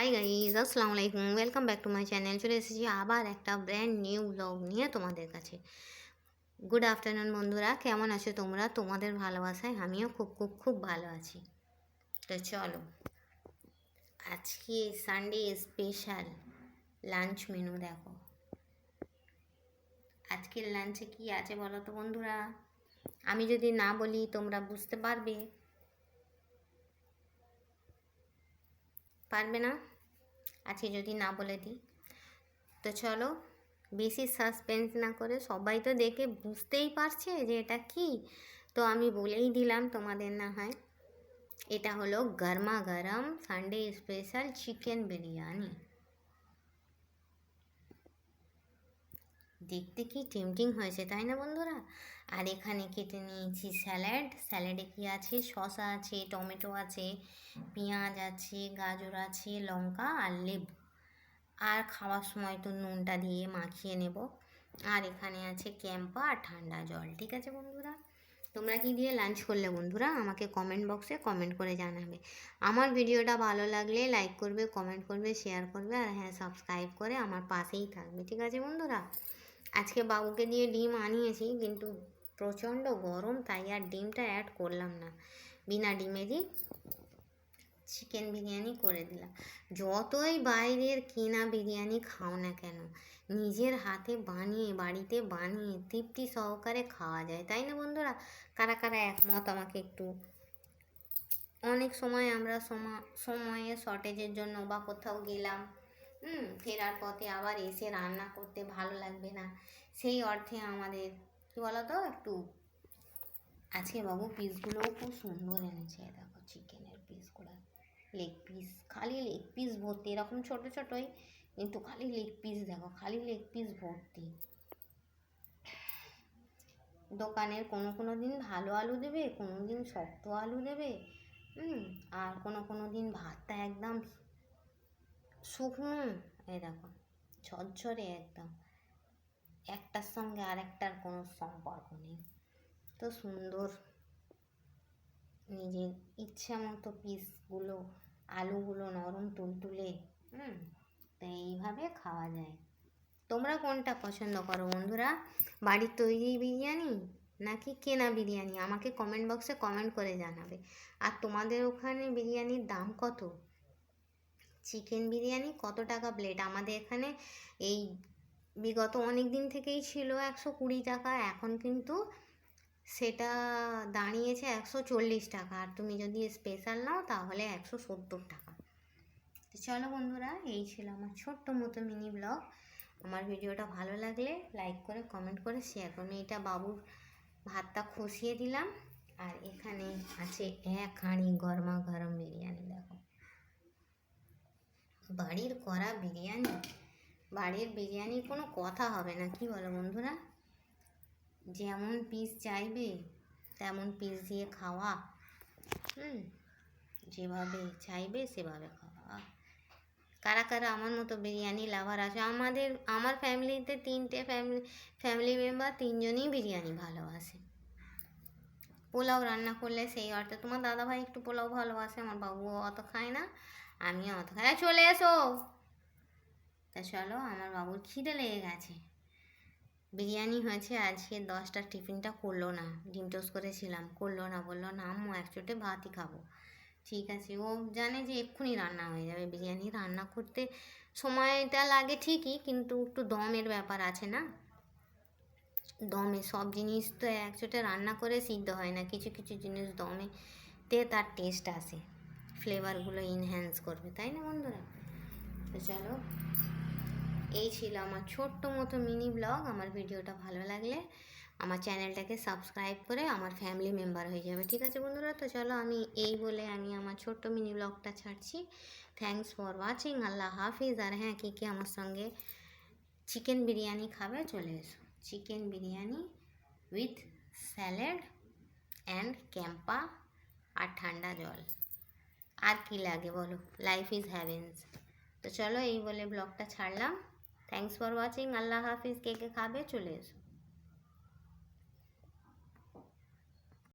Hi guys, আসসালামু আলাইকুম। Welcome back to my channel. চলে এসেছি আবার একটা ব্র্যান্ড নিউ ব্লগ নিয়ে তোমাদের কাছে। গুড আফটারনুন বন্ধুরা, কেমন আছো তোমরা? তোমাদের ভালোবাসায় আমিও খুব খুব খুব ভালো আছি। তো চলো, আজকে সানডে স্পেশাল লাঞ্চ মেনু দেখো। আজকের লাঞ্চে কি আছে বলো তো বন্ধুরা? আমি যদি না বলি তোমরা বুঝতে পারবে না? আজকে যদি না বলে দিই তো চলো, বেশি সাসপেন্স না করে, সবাই তো দেখে বুঝতেই পারছে যে এটা কি। তো আমি বলেই দিলাম তোমাদের, না হয় এটা হলো গরমা গরম সানডে স্পেশাল চিকেন বিরিয়ানি। দেখতে কি টেম্পটিং হয়েছে তাই না বন্ধুরা? আর এখানে কেটে নিয়েছি স্যালাডে কি আছে? শসা আছে, টমেটো আছে, পেঁয়াজ আছে, গাজর আছে, লঙ্কা আর লেবু। আর খাওয়ার সময় তো নুনটা দিয়ে মাখিয়ে নেব। আর এখানে আছে ক্যাম্পা আর ঠান্ডা জল। ঠিক আছে বন্ধুরা, তোমরা কি দিয়ে লাঞ্চ করলে বন্ধুরা? আমাকে কমেন্ট বক্সে কমেন্ট করে জানাবে। আমার ভিডিওটা ভালো লাগলে লাইক করবে, কমেন্ট করবে, শেয়ার করবে, আর হ্যাঁ, সাবস্ক্রাইব করে আমার পাশেই থাকবে। ঠিক আছে বন্ধুরা, আজকে বাবুকে দিয়ে ডিম আনিয়েছি, কিন্তু প্রচণ্ড গরম, তাই আর ডিমটা অ্যাড করলাম না। বিনা ডিমেরই চিকেন বিরিয়ানি করে দিলাম। যতই বাইরের কেনা বিরিয়ানি খাও না কেন, নিজের হাতে বানিয়ে, বাড়িতে বানিয়ে তৃপ্তি সহকারে খাওয়া যায়, তাই না বন্ধুরা? কারা কারা একমত আমাকে একটু। অনেক সময় আমরা সময়ের শর্টেজের জন্য বা কোথাও গেলাম, ফেরার পথে আবার এসে রান্না করতে ভালো লাগবে না, সেই অর্থে আমাদের কী বলতো, একটু আজকে বাবু পিসগুলোও খুব সুন্দর এনেছে। দেখো চিকেনের পিসগুলো, লেগ পিস, খালি লেগ পিস ভর্তি, এরকম ছোটো ছোটোই, কিন্তু খালি লেগ পিস, দেখো খালি লেগ পিস ভর্তি। দোকানের কোনো দিন ভালো আলু দেবে, কোনো দিন শক্ত আলু দেবে, আর কোনো দিন ভাতটা একদম শুকনো, এই দেখো ঝরঝরে একদম, একটার সঙ্গে আরেকটার কোনো সম্পর্ক নেই। তো সুন্দর, নিজের ইচ্ছা মতো পিসগুলো, আলুগুলো নরম তুলতুলে, তো এইভাবে খাওয়া যায়। তোমরা কোনটা পছন্দ করো বন্ধুরা? বাড়ির তৈরি বিরিয়ানি নাকি কেনা বিরিয়ানি? আমাকে কমেন্ট বক্সে কমেন্ট করে জানাবে। আর তোমাদের ওখানে বিরিয়ানির দাম কত? চিকেন বিরিয়ানি কত টাকা প্লেট? আমাদের এখানে এই বিগত অনেক দিন থেকেই ছিল 120 টাকা, এখন কিন্তু সেটা দাঁড়িয়েছে 140 টাকা। আর তুমি যদি স্পেশাল নাও তাহলে 170 টাকা। তো চলো বন্ধুরা, এই ছিল আমার ছোট্ট মতো মিনি ব্লগ। আমার ভিডিওটা ভালো লাগলে লাইক করে, কমেন্ট করে, শেয়ার করুন। এটা বাবুর ভাতটা খসিয়ে দিলাম, আর এখানে আছে এক হাঁড়ি গরমা গরম বিরিয়ানি। দেখো, বাড়ির করা বিরিয়ানি, বাড়ির বিরিয়ানির কোনো কথা হবে না, কি বলো বন্ধুরা? যেমন পিস চাইবে তেমন পিস দিয়ে খাওয়া, যেভাবে চাইবে সেভাবে খাওয়া। কারা কারা আমার মতো বিরিয়ানি লাভার আছে? আমার ফ্যামিলিতে 3টে ফ্যামিলি মেম্বার, 3জনই বিরিয়ানি ভালোবাসে। পোলাও রান্না করলে সেই অর্থে, তোমার দাদাভাই একটু পোলাও ভালোবাসে, আমার বাবুও অত খায় না, আমিও অত খাই। চলে এসো। তা চলো, আমার বাবুর খিদে লেগে গেছে। বিরিয়ানি হয়েছে আজকে, 10টা টিফিনটা করলো না। ডিম টোস্ট করেছিলাম, করলো না, বললো না আম্মু এক চোটে ভাতই খাবো। ঠিক আছে, ও জানে যে এক্ষুনি রান্না হয়ে যাবে। বিরিয়ানি রান্না করতে সময়টা লাগে ঠিকই, কিন্তু একটু দমের ব্যাপার আছে না, দমে সব জিনিস তো এক চোটে রান্না করে সিদ্ধ হয় না, কিছু কিছু জিনিস দমেতে তার টেস্ট আসে, ফ্লেভারগুলো ইনহ্যান্স করবে, তাই না বন্ধুরা? তো চলো, এই ছিল আমার ছোট্ট মতো মিনি ব্লগ। আমার ভিডিওটা ভালো লাগলে আমার চ্যানেলটাকে সাবস্ক্রাইব করে আমার ফ্যামিলি মেম্বার হয়ে যাবে। ঠিক আছে বন্ধুরা, তো চলো, আমি এই বলে আমি আমার ছোট্ট মিনি ব্লগটা ছাড়ছি। Thanks for watching. আল্লাহ হাফিজ। আর হ্যাঁ, কে আমার সঙ্গে চিকেন বিরিয়ানি খাবে চলে এসো। Chicken biryani with salad and Campa আর ঠান্ডা জল, আর কি লাগে বলো? Life is heavens. তো চলো, এই বলে ব্লগটা ছাড়লাম। Thanks for watching. আল্লাহ হাফিজ। কে খাবে চলে এসো।